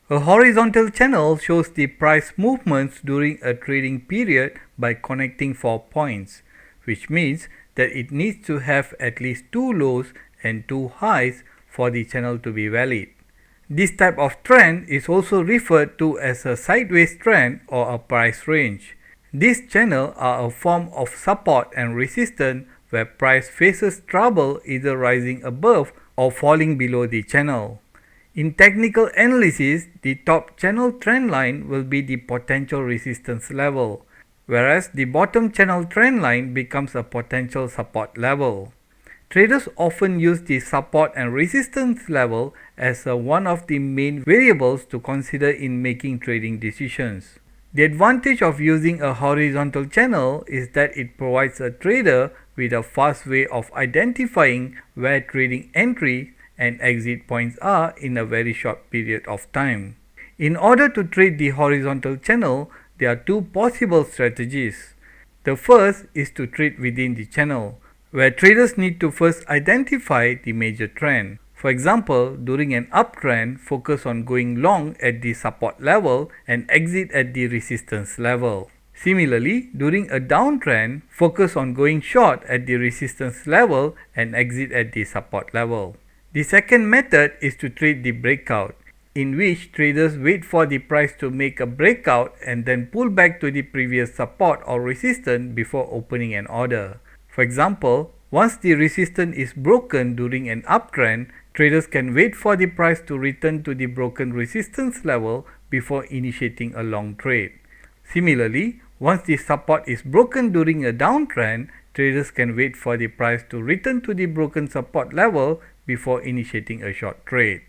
A horizontal channel shows the price movements during a trading period by connecting 4 points, which means that it needs to have at least 2 lows and 2 highs for the channel to be valid. This type of trend is also referred to as a sideways trend or a price range. These channels are a form of support and resistance where price faces trouble either rising above or falling below the channel. In technical analysis, the top channel trend line will be the potential resistance level, whereas the bottom channel trend line becomes a potential support level. Traders often use the support and resistance level as one of the main variables to consider in making trading decisions. The advantage of using a horizontal channel is that it provides a trader with a fast way of identifying where trading entry and exit points are in a very short period of time. In order to trade the horizontal channel, there are two possible strategies. The first is to trade within the channel, where traders need to first identify the major trend. For example, during an uptrend, focus on going long at the support level and exit at the resistance level. Similarly, during a downtrend, focus on going short at the resistance level and exit at the support level. The second method is to trade the breakout, in which traders wait for the price to make a breakout and then pull back to the previous support or resistance before opening an order. For example, once the resistance is broken during an uptrend, traders can wait for the price to return to the broken resistance level before initiating a long trade. Similarly, once the support is broken during a downtrend, traders can wait for the price to return to the broken support level before initiating a short trade.